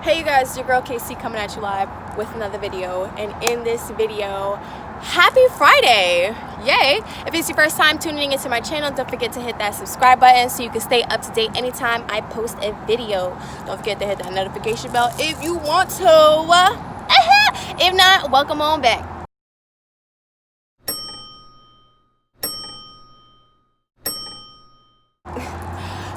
Hey you guys, it's your girl KC coming at you live with another video, and in this video, happy Friday! Yay! If it's your first time tuning into my channel, don't forget to hit that subscribe button so you can stay up to date anytime I post a video. Don't forget to hit that notification bell if you want to. If not, welcome on back.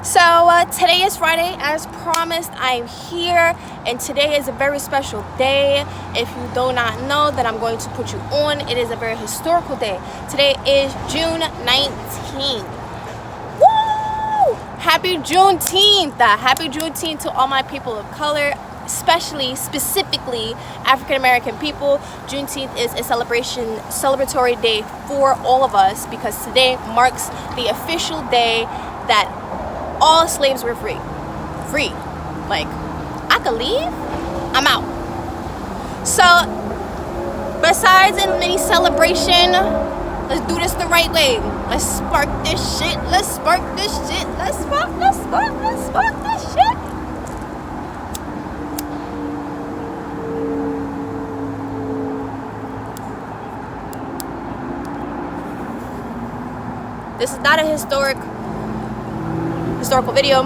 So today is Friday. As promised, I'm here, and today is a very special day. If you do not know, that I'm going to put you on. It is a very historical day. Today is June 19th. Woo! Happy Juneteenth! Happy Juneteenth to all my people of color, specifically African American people. Juneteenth is a celebratory day for all of us because today marks the official day that all slaves were free. Like, I could leave, I'm out. So, besides any celebration, let's do this the right way. Let's spark this shit. Let's spark this shit. Let's spark this shit. This is not a historical video.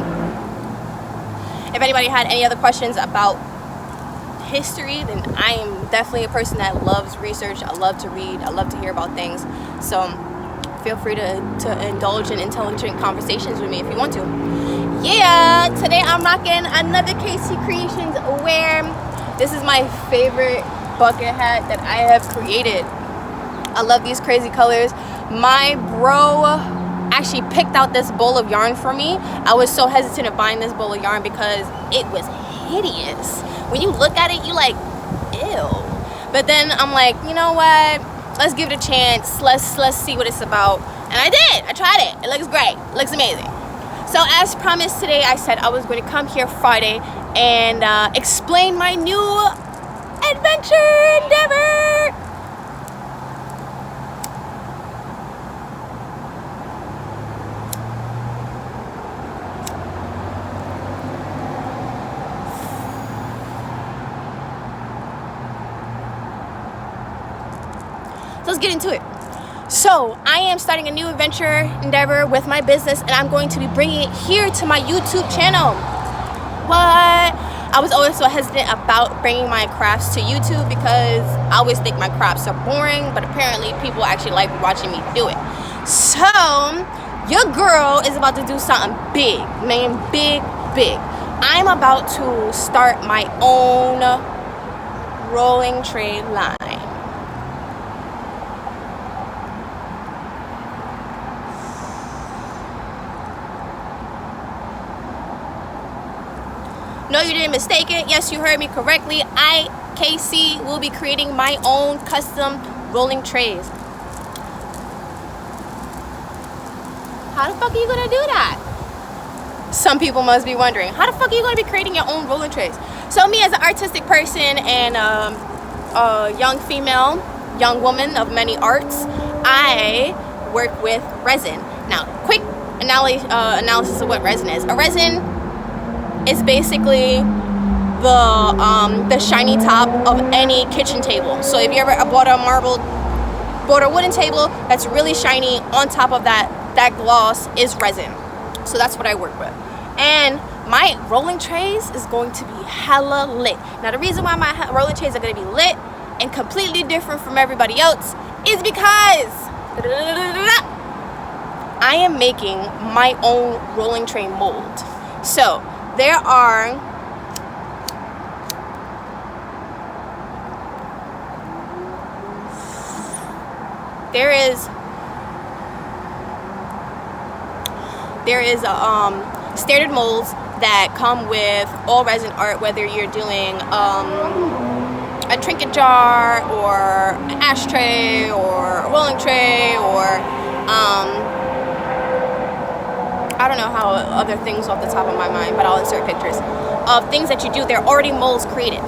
If anybody had any other questions about history, then I am definitely a person that loves research. I love to read. I love to hear about things. So feel free to indulge in intelligent conversations with me if you want to. Yeah, today I'm rocking another KC Creations wear. This is my favorite bucket hat that I have created. I love these crazy colors. My bro actually picked out this bowl of yarn for me. I was so hesitant of buying this bowl of yarn because it was hideous. When you look at it, you like, ew. But then I'm like, you know what? Let's give it a chance. Let's see what it's about. And I did. I tried it. It looks great. It looks amazing. So as promised today, I said I was going to come here Friday and explain my new adventure endeavor. Let's get into it. So I am starting a new adventure endeavor with my business, and I'm going to be bringing it here to my YouTube channel. What? I was always so hesitant about bringing my crafts to YouTube because I always think my crafts are boring, but apparently people actually like watching me do it. So your girl is about to do something big, man, big. I'm about to start my own rolling tray line. No, you didn't mistake it. Yes, you heard me correctly. I, KC, will be creating my own custom rolling trays. How the fuck are you gonna do that? Some people must be wondering, how the fuck are you gonna be creating your own rolling trays? So me as an artistic person and a young female, young woman of many arts, I work with resin. Now, quick analysis of what resin is. A resin is basically the shiny top of any kitchen table. So if you ever bought a wooden table that's really shiny, on top of that gloss is resin. So that's what I work with. And my rolling trays is going to be hella lit. Now the reason why my rolling trays are going to be lit and completely different from everybody else is because I am making my own rolling tray mold. So there is standard molds that come with all resin art, whether you're doing a trinket jar or an ashtray or a rolling tray or I don't know how other things off the top of my mind, but I'll insert pictures of things that you do. They're already molds created,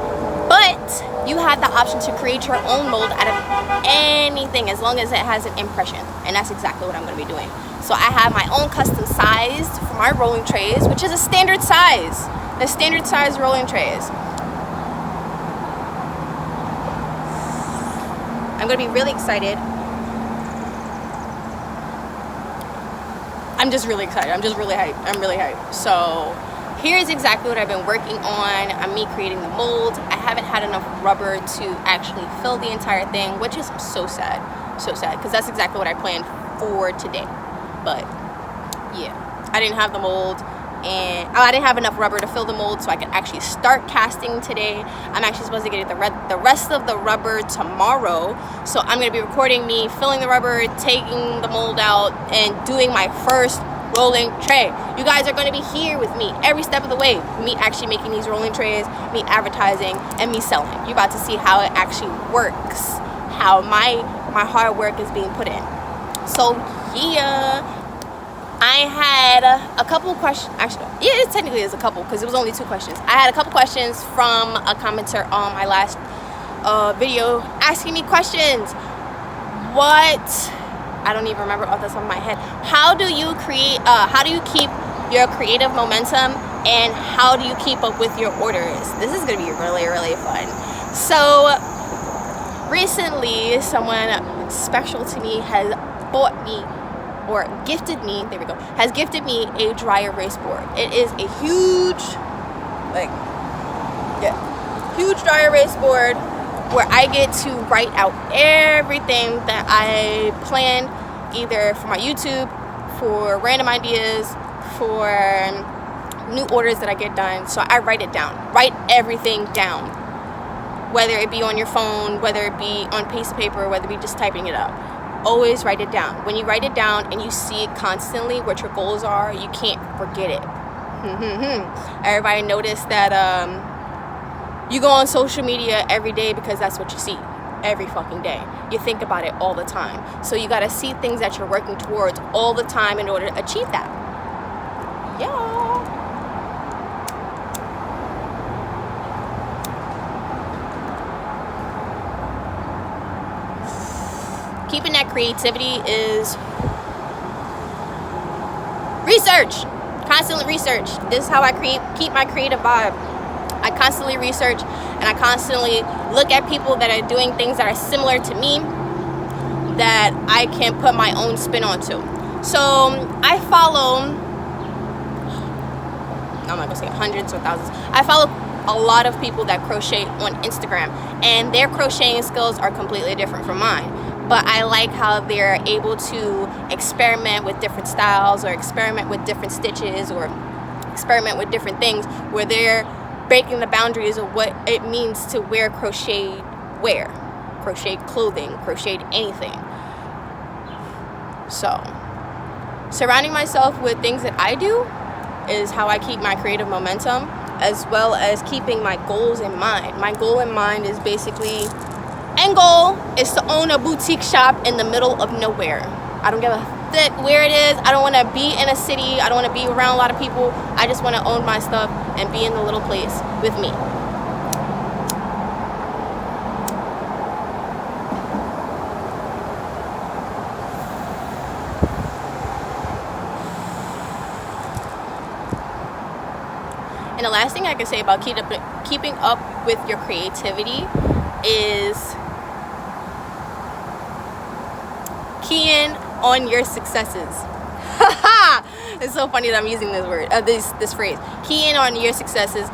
but you have the option to create your own mold out of anything as long as it has an impression, and that's exactly what I'm going to be doing. So I have my own custom sized for my rolling trays, which is a standard size. The standard size rolling trays. I'm gonna be really excited. I'm just really excited. I'm just really hyped. I'm really hyped. So here's exactly what I've been working on. I'm me creating the mold. I haven't had enough rubber to actually fill the entire thing, which is so sad. So sad, because that's exactly what I planned for today. But yeah, I didn't have the mold, and I didn't have enough rubber to fill the mold so I could actually start casting today. I'm actually supposed to get the rest of the rubber tomorrow. So I'm going to be recording me filling the rubber, taking the mold out, and doing my first rolling tray. You guys are going to be here with me every step of the way. Me actually making these rolling trays, me advertising, and me selling. You're about to see how it actually works, how my hard work is being put in. So yeah, I had a couple questions. Actually, yeah, it technically is a couple because it was only 2 questions. I had a couple questions from a commenter on my last video asking me questions. I don't even remember off the top of my head. How do you keep your creative momentum, and how do you keep up with your orders? This is gonna be really, really fun. So recently, someone special to me has bought me, or gifted me, there we go, has gifted me a dry erase board. It is a huge dry erase board where I get to write out everything that I plan, either for my YouTube, for random ideas, for new orders that I get done. So I write it down, write everything down, whether it be on your phone, whether it be on a piece of paper, whether it be just typing it up. Always write it down. When you write it down and you see it constantly, what your goals are, you can't forget it. Everybody notice that you go on social media every day because that's what you see every fucking day. You think about it all the time. So you got to see things that you're working towards all the time in order to achieve that. Yeah. Keeping that creativity is research. Constant research. This is how I keep my creative vibe. I constantly research, and I constantly look at people that are doing things that are similar to me that I can put my own spin onto. So I follow, I'm not gonna say hundreds or thousands, I follow a lot of people that crochet on Instagram, and their crocheting skills are completely different from mine. But I like how they're able to experiment with different styles, or experiment with different stitches, or experiment with different things where they're breaking the boundaries of what it means to wear crocheted wear, crocheted clothing, crocheted anything. So surrounding myself with things that I do is how I keep my creative momentum, as well as keeping my goals in mind. My goal in mind is basically, end goal is to own a boutique shop in the middle of nowhere. I don't give a fuck where it is. I don't want to be in a city. I don't want to be around a lot of people. I just want to own my stuff and be in the little place with me. And the last thing I can say about keeping up with your creativity is keying on your successes. It's so funny that I'm using this word, this phrase. Keying on your successes.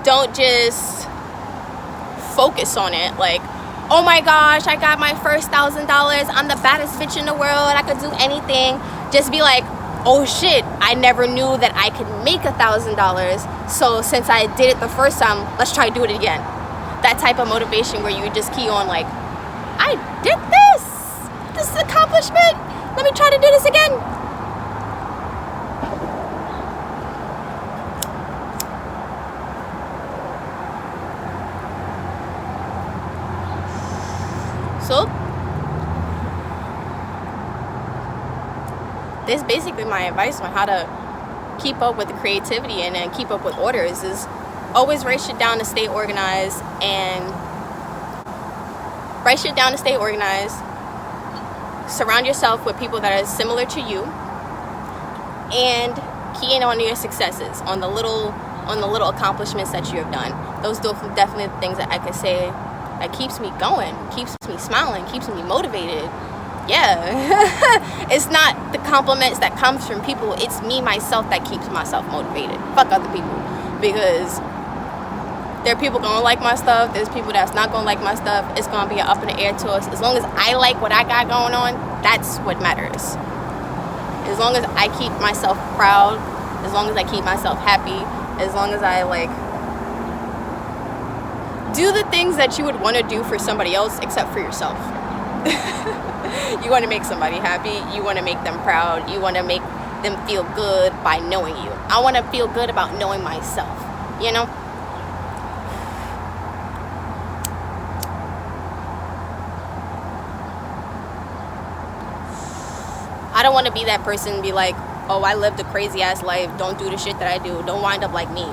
Don't just focus on it. Like, oh my gosh, I got my first $1,000. I'm the baddest bitch in the world. I could do anything. Just be like, oh shit, I never knew that I could make $1,000. So since I did it the first time, let's try to do it again. That type of motivation where you just key on like, I did this. This is an accomplishment. Let me try to do this again. So this is basically my advice on how to keep up with the creativity and then keep up with orders is always write shit down to stay organized, surround yourself with people that are similar to you, and key in on your successes, on the little accomplishments that you have done. Those are definitely the things that I could say that keeps me going, keeps me smiling, keeps me motivated. Yeah. It's not the compliments that comes from people, it's me myself that keeps myself motivated. Fuck other people, because there are people gonna like my stuff, there's people that's not gonna like my stuff. It's gonna be an up in the air to us. As long as I like what I got going on, that's what matters. As long as I keep myself proud, as long as I keep myself happy, as long as I like do the things that you would want to do for somebody else except for yourself. You want to make somebody happy, you want to make them proud, you want to make them feel good by knowing you. I want to feel good about knowing myself, you know? I don't want to be that person and be like, oh, I lived a crazy ass life, don't do the shit that I do, don't wind up like me.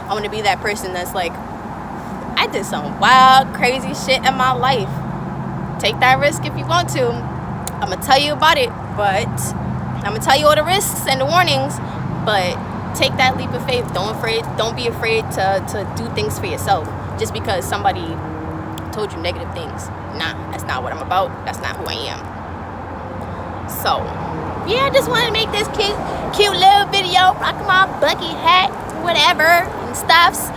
I want to be that person that's like, I did some wild, crazy shit in my life. Take that risk if you want to. I'm going to tell you about it, but I'm going to tell you all the risks and the warnings, but take that leap of faith. Don't be afraid to do things for yourself just because somebody told you negative things. Nah, that's not what I'm about. That's not who I am. So, yeah, I just wanted to make this cute little video, rocking my bucket hat, whatever, and stuffs.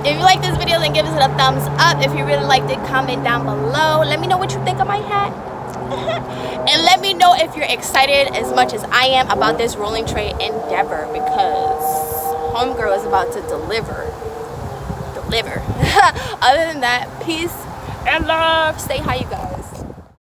If you like this video, then give us a thumbs up. If you really liked it, comment down below. Let me know what you think of my hat. And let me know if you're excited as much as I am about this rolling tray endeavor, because homegirl is about to deliver. Other than that, peace and love. Stay high, you guys.